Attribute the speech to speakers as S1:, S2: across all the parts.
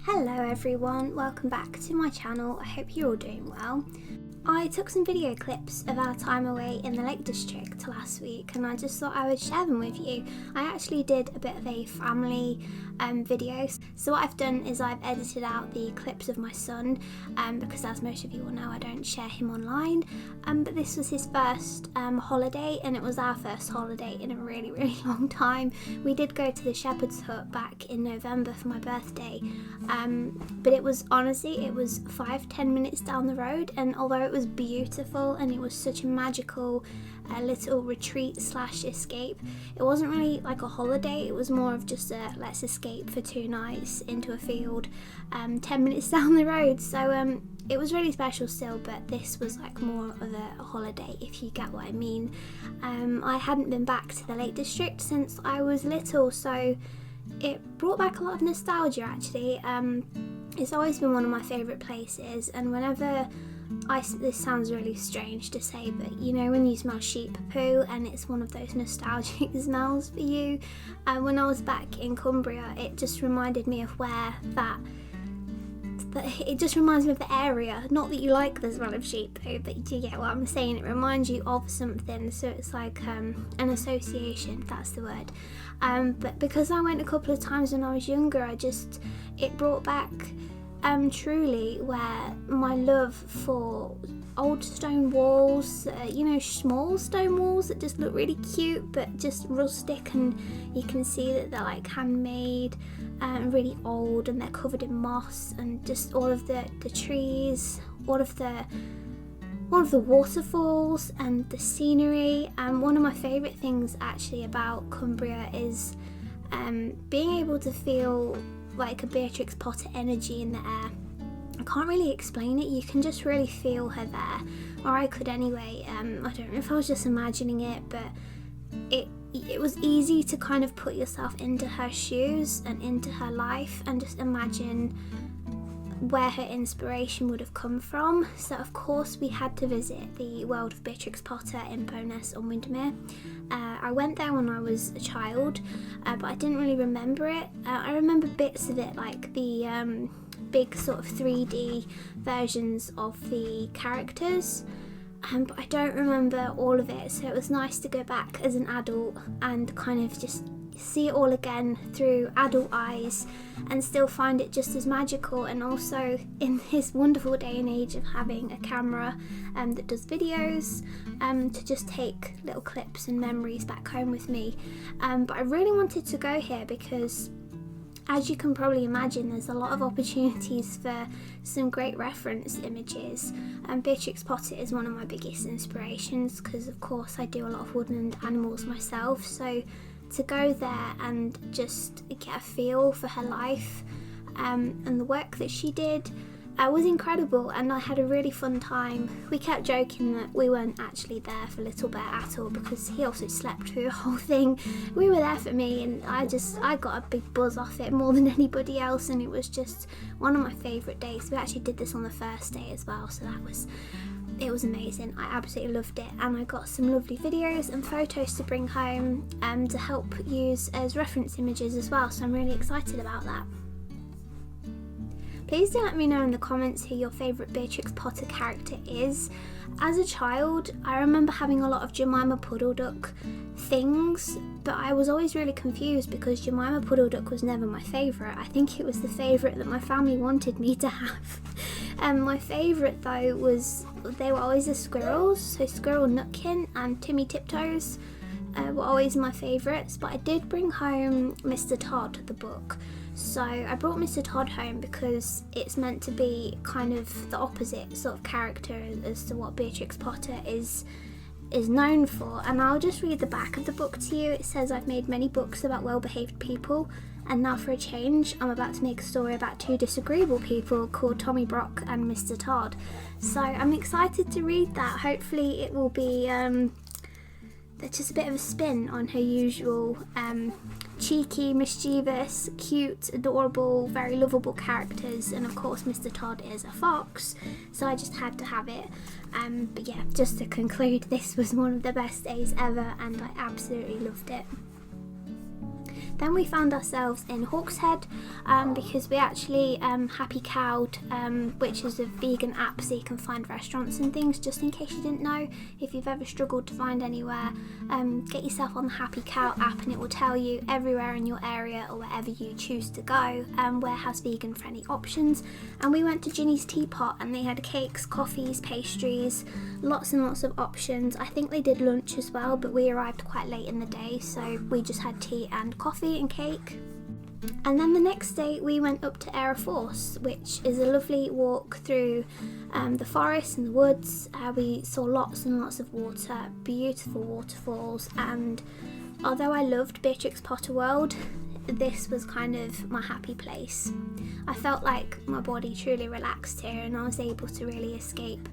S1: Hello everyone, welcome back to my channel. I hope you're all doing well. I took some video clips of our time away in the Lake District last week and I just thought I would share them with you. I actually did a bit of a family video. So what I've done is I've edited out the clips of my son because, as most of you will know, I don't share him online, but this was his first holiday, and it was our first holiday in a really long time. We did go to the Shepherd's Hut back in November for my birthday, but it was 5-10 minutes down the road, and although it was beautiful and it was such a magical little retreat / escape, it wasn't really like a holiday. It was more of just a let's escape for 2 nights into a field 10 minutes down the road. So it was really special still, but this was like more of a holiday, if you get what I mean. I hadn't been back to the Lake District since I was little, so it brought back a lot of nostalgia actually. It's always been one of my favourite places, and whenever this sounds really strange to say, but you know when you smell sheep poo and it's one of those nostalgic smells for you, when I was back in Cumbria, it just reminded me of where it just reminds me of the area. Not that you like the smell of sheep poo, but you get what I'm saying. It reminds you of something, so it's like an association, that's the word. But because I went a couple of times when I was younger, it brought back truly where my love for old stone walls, small stone walls that just look really cute but just rustic, and you can see that they're like handmade and really old, and they're covered in moss, and just all of the trees, all of the waterfalls and the scenery. And one of my favourite things actually about Cumbria is being able to feel like a Beatrix Potter energy in the air. I can't really explain it, you can just really feel her there, or I could anyway. I don't know if I was just imagining it, but it was easy to kind of put yourself into her shoes and into her life and just imagine where her inspiration would have come from. So of course we had to visit the world of Beatrix Potter in Bowness on Windermere. I went there when I was a child, but I didn't really remember it. I remember bits of it, like the big sort of 3D versions of the characters, but I don't remember all of it, so it was nice to go back as an adult and kind of just see it all again through adult eyes and still find it just as magical. And also in this wonderful day and age of having a camera that does videos, to just take little clips and memories back home with me. But I really wanted to go here because, as you can probably imagine, there's a lot of opportunities for some great reference images. Beatrix Potter is one of my biggest inspirations because of course I do a lot of woodland animals myself, so to go there and just get a feel for her life and the work that she did was incredible, and I had a really fun time. We kept joking that we weren't actually there for Little Bear at all because he also slept through the whole thing. We were there for me, and I got a big buzz off it more than anybody else, and it was just one of my favourite days. We actually did this on the first day as well, so it was amazing. I absolutely loved it, and I got some lovely videos and photos to bring home to help use as reference images as well, so I'm really excited about that. Please do let me know in the comments who your favourite Beatrix Potter character is. As a child, I remember having a lot of Jemima Puddleduck things, but I was always really confused because Jemima Puddleduck was never my favourite. I think it was the favourite that my family wanted me to have. My favourite though they were always the squirrels, so Squirrel Nutkin and Timmy Tiptoes were always my favourites, but I did bring home Mr. Todd, the book. So I brought Mr. Todd home because it's meant to be kind of the opposite sort of character as to what Beatrix Potter is known for. And I'll just read the back of the book to you. It says, "I've made many books about well-behaved people, and now for a change, I'm about to make a story about 2 disagreeable people called Tommy Brock and Mr. Todd." So I'm excited to read that. Hopefully it will be just a bit of a spin on her usual cheeky, mischievous, cute, adorable, very lovable characters. And of course Mr. Todd is a fox, so I just had to have it. But yeah, just to conclude, this was one of the best days ever and I absolutely loved it. Then we found ourselves in Hawkshead because we actually Happy Cowed, which is a vegan app so you can find restaurants and things, just in case you didn't know. If you've ever struggled to find anywhere, get yourself on the Happy Cow app and it will tell you everywhere in your area or wherever you choose to go where has vegan friendly options. And we went to Ginny's Teapot and they had cakes, coffees, pastries, lots and lots of options. I think they did lunch as well, but we arrived quite late in the day, so we just had tea and coffee and cake. And then the next day we went up to Aira Force, which is a lovely walk through the forest and the woods. We saw lots and lots of water, beautiful waterfalls, and although I loved Beatrix Potter World, this was kind of my happy place. I felt like my body truly relaxed here and I was able to really escape.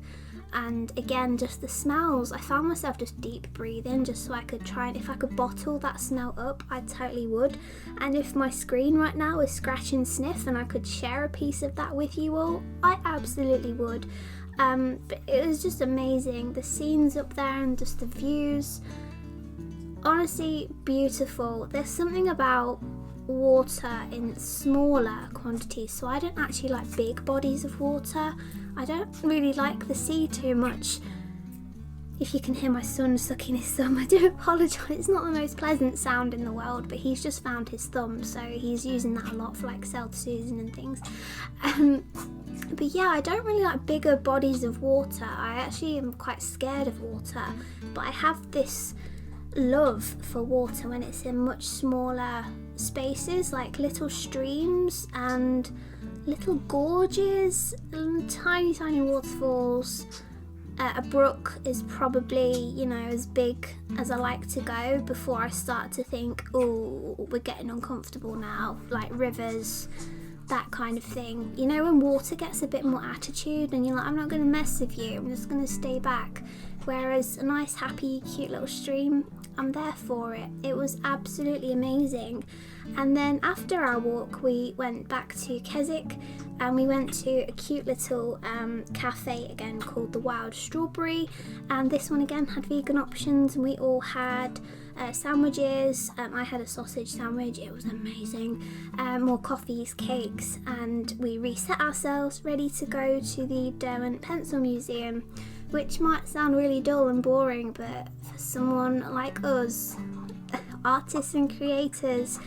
S1: And again, just the smells, I found myself just deep breathing just so I could try, and if I could bottle that smell up, I totally would. And if my screen right now is scratch and sniff and I could share a piece of that with you all, I absolutely would. But it was just amazing, the scenes up there and just the views, honestly beautiful. There's something about water in smaller quantities, so I don't actually like big bodies of water. I don't really like the sea too much. If you can hear my son sucking his thumb, I do apologise. It's not the most pleasant sound in the world, but he's just found his thumb, so he's using that a lot for like self-soothing and things. But yeah, I don't really like bigger bodies of water. I actually am quite scared of water, but I have this love for water when it's in much smaller spaces, like little streams and little gorges and tiny waterfalls. A brook is probably, you know, as big as I like to go before I start to think, oh, we're getting uncomfortable now, like rivers, that kind of thing. You know, when water gets a bit more attitude and you're like, I'm not going to mess with you, I'm just going to stay back. Whereas a nice, happy, cute little stream, I'm there for it. It was absolutely amazing. And then after our walk, we went back to Keswick and we went to a cute little cafe again called the Wild Strawberry. And this one again had vegan options, and we all had sandwiches. I had a sausage sandwich, it was amazing. More coffees, cakes, and we reset ourselves ready to go to the Derwent Pencil Museum, which might sound really dull and boring, but for someone like us, artists and creators,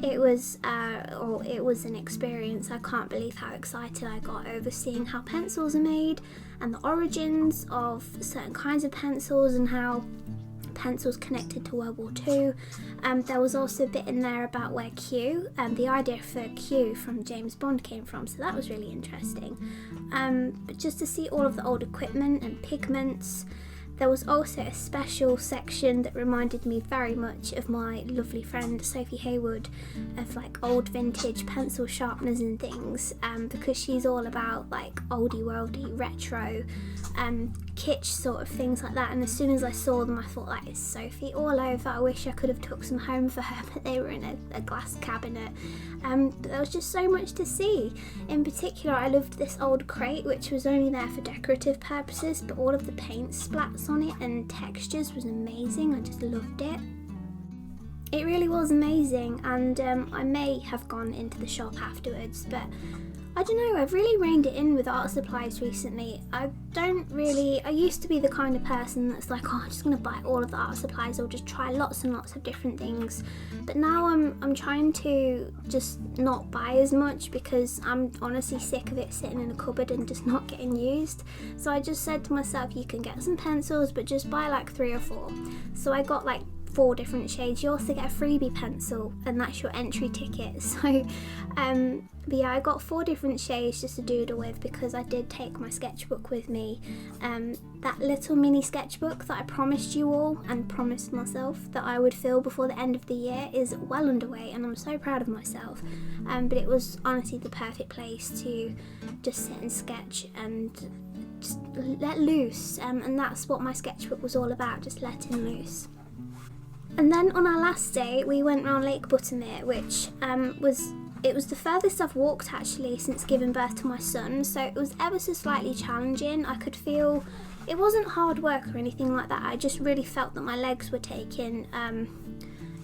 S1: it was an experience. I can't believe how excited I got over seeing how pencils are made and the origins of certain kinds of pencils and how pencils connected to World War II. There was also a bit in there about where Q, the idea for Q from James Bond came from, so that was really interesting. But just to see all of the old equipment and pigments. There was also a special section that reminded me very much of my lovely friend Sophie Haywood, of like old vintage pencil sharpeners and things, because she's all about like oldie worldy retro kitsch sort of things like that. And as soon as I saw them, I thought, that is Sophie all over. I wish I could have took some home for her, but they were in a glass cabinet. But there was just so much to see. In particular, I loved this old crate, which was only there for decorative purposes, but all of the paint splats on it and textures was amazing. I just loved it. It really was amazing, and I may have gone into the shop afterwards, but I don't know, I've really reined it in with art supplies recently. I used to be the kind of person that's like, oh, I'm just going to buy all of the art supplies or just try lots and lots of different things. But now I'm trying to just not buy as much because I'm honestly sick of it sitting in a cupboard and just not getting used. So I just said to myself, you can get some pencils, but just buy like 3 or 4. So I got like 4 different shades. You also get a freebie pencil and that's your entry ticket. So but yeah, I got 4 different shades just to doodle with because I did take my sketchbook with me. That little mini sketchbook that I promised you all and promised myself that I would fill before the end of the year is well underway, and I'm so proud of myself. But it was honestly the perfect place to just sit and sketch and just let loose, and that's what my sketchbook was all about, just letting loose. And then on our last day, we went round Lake Buttermere, which was the furthest I've walked actually since giving birth to my son, so it was ever so slightly challenging. I could feel it wasn't hard work or anything like that. I just really felt that my legs were taking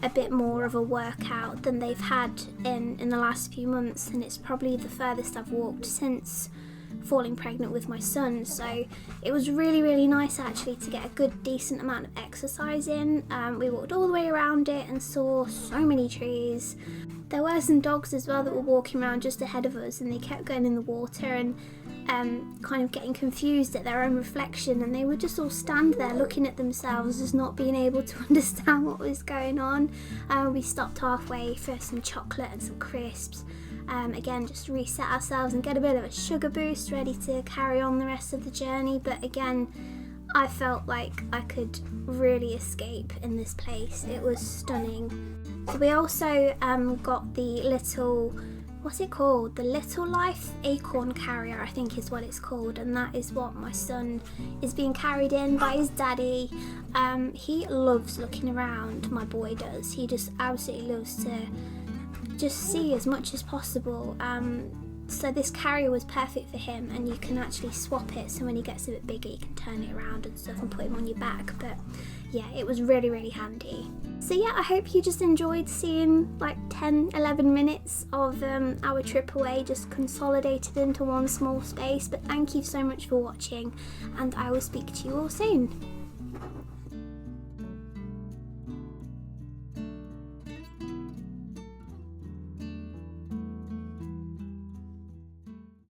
S1: a bit more of a workout than they've had in the last few months, and it's probably the furthest I've walked since falling pregnant with my son. So it was really nice actually to get a good decent amount of exercise in. We walked all the way around it and saw so many trees. There were some dogs as well that were walking around just ahead of us, and they kept going in the water and kind of getting confused at their own reflection, and they would just all stand there looking at themselves, just not being able to understand what was going on. We stopped halfway for some chocolate and some crisps. Again, just reset ourselves and get a bit of a sugar boost, ready to carry on the rest of the journey. But again, I felt like I could really escape in this place. It was stunning. So we also got the little, what's it called? The Little Life Acorn Carrier, I think is what it's called, and that is what my son is being carried in by his daddy. He loves looking around, my boy does. He just absolutely loves to just see as much as possible. So this carrier was perfect for him, and you can actually swap it, so when he gets a bit bigger you can turn it around and stuff and put him on your back. But yeah, it was really handy. So yeah, I hope you just enjoyed seeing like 10-11 minutes of our trip away just consolidated into one small space. But thank you so much for watching, and I will speak to you all soon.